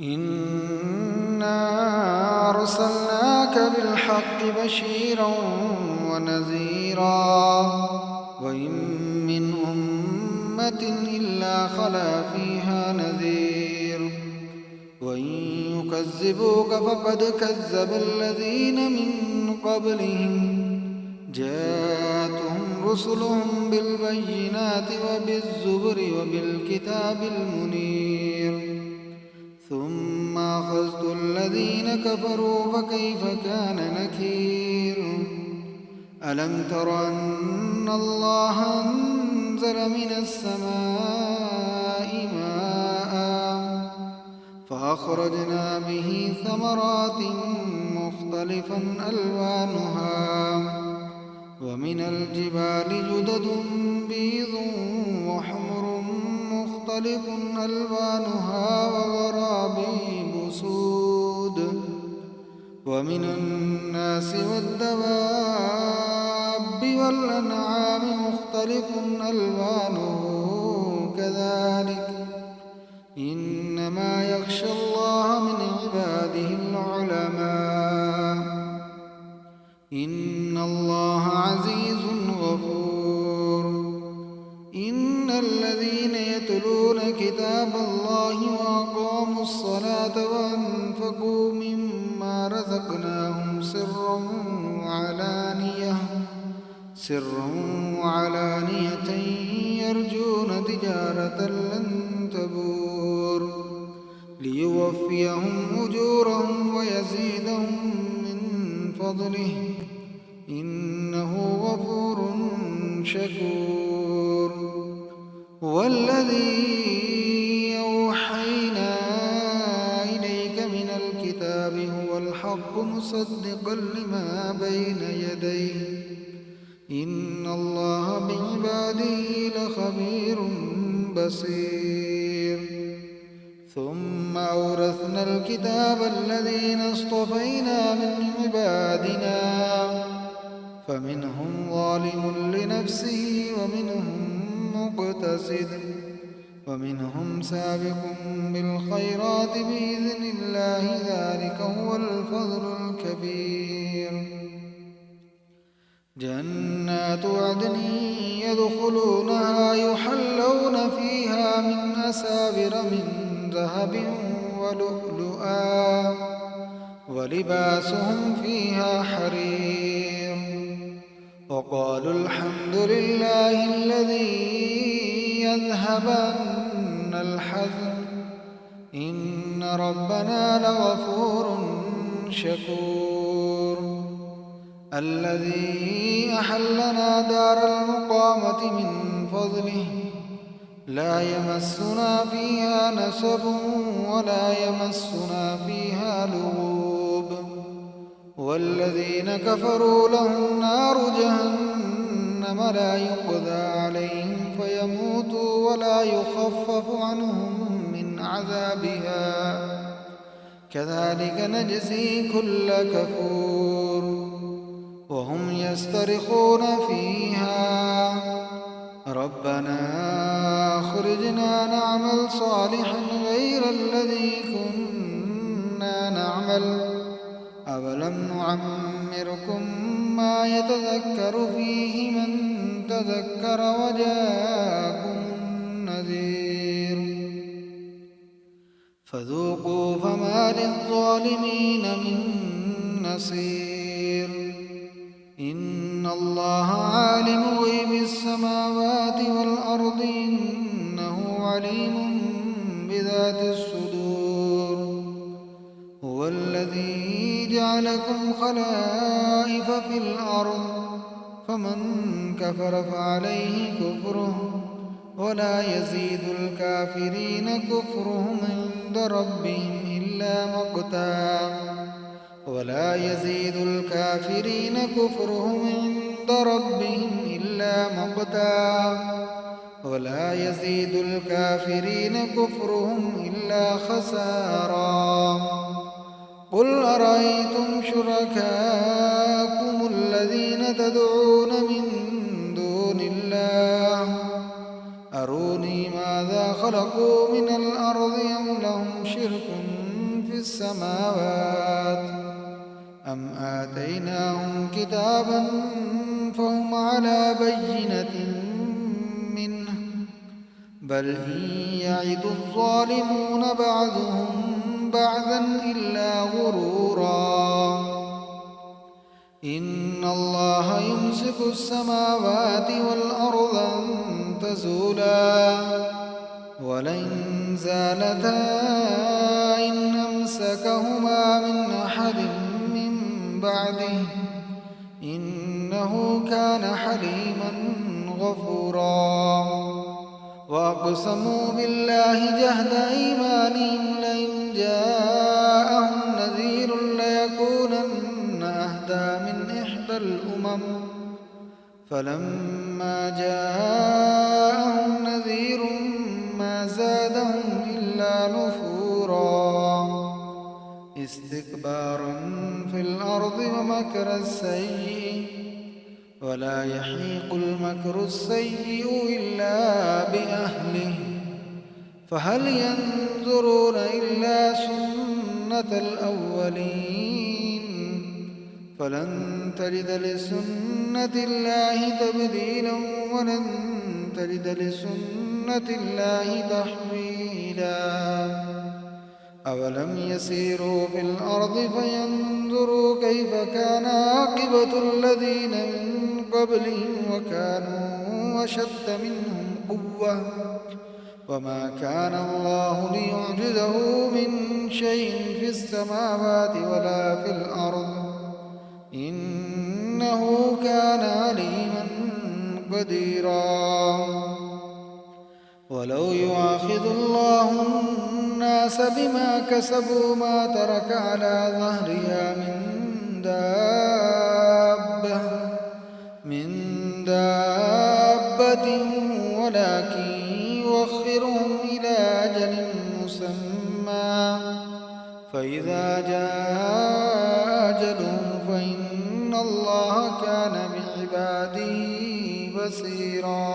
إنا أرسلناك بالحق بشيرا ونذيرا وإن من أمة إلا خلا فيها نذير وإن يكذبوك فقد كذب الذين من قبلهم جاءتهم رسلهم بالبينات وبالزبر وبالكتاب المنير ثم أخذت الذين كفروا فكيف كان نكير ألم تر أن الله أنزل من السماء ماء فأخرجنا به ثمرات مختلفا ألوانها ومن الجبال جدد بيض وحمر مختلف ألوانها وغرابيب سود ومن الناس والدواب والأنعام مختلف ألوانه كذلك إنما يخشى الله من عباده العلماء إن الله عزيز غفور إن الذين يتلون كتاب الله وأقاموا الصلاة وأنفقوا مما رزقناهم سرا وعلانية يرجون تجارة لن تبور ليوفيهم أجورهم ويزيدهم من فضله إنه غفور شكور والذي أوحينا إليك من الكتاب هو الحق مصدقا لما بين يديه إن الله بعباده لخبير بصير ثم أورثنا الكتاب الذين اصطفينا من عبادنا فمنهم ظالم لنفسه ومنهم مقتصد ومنهم سابق بالخيرات بإذن الله ذلك هو الفضل الكبير جنات عدن يدخلونها يحلون فيها من أساور من ذهب ولؤلؤا ولباسهم فيها حرير وقالوا الحمد لله الذي يذهب عنا الحزن إن ربنا لغفور شكور الذي أحلنا دار المقامة من فضله لا يمسنا فيها نصب ولا يمسنا فيها لغوب والذين كفروا لهم نار جهنم لا يقضى عليهم فيموتوا ولا يخفف عنهم من عذابها كذلك نجزي كل كفور وهم يسترخون فيها ربنا أخرجنا نعمل صالحا غير الذي كنا نعمل أولم نعمركم ما يتذكر فيه من تذكر وجاءكم النذير فذوقوا فما للظالمين من نصير إن الله عالم غيب السماوات والأرض إنه عليم بذات الصدور هو الذي جعلكم خلائف في الأرض فمن كفر فعليه كفره ولا يزيد الكافرين كفرهم عند ربهم إلا مقتا ولا يزيد الكافرين كفرهم عند ربهم إلا مقتا ولا يزيد الكافرين كفرهم إلا خسارا قل أرأيتم شركاءكم الذين تدعون من دون الله أروني ماذا خلقوا من الأرض أم لهم شرك في السماوات أم آتيناهم كتابا فهم على بينة منه بل إن يعد الظالمون بعضهم بعضا إلا غرورا إن الله يمسك السماوات والأرض أن تزولا ولئن زالتا إن أمسكهما من أحد من بعده إنه كان حليما غفورا وأقسموا بالله جهد أيمانهم لئن جاءهم نذير ليكونن أهدى من إحدى الأمم فلما جاءهم نذير ما زادهم إلا نفورا استكبارا في الأرض ومكر السيء ولا يحيق المكر السيء إلا بأهله فهل ينظرون إلا سنة الأولين فلن تجد لسنة الله تبديلا ولن تجد لسنة الله تحويلا أولم يسيروا في الأرض فينظروا كيف كان عاقبة الذين من قبلهم وكانوا أشد منهم قوة وما كان الله ليعجزه من شيء في السماوات ولا في الأرض إنه كان عليما قديرا ولو يؤاخذ الله الناس بما كسبوا ما ترك على ظهرها من دابة ولكن يؤخرهم إلى أجل مسمى فإذا جاء أجلهم فإن الله كان بعباده بصيرا.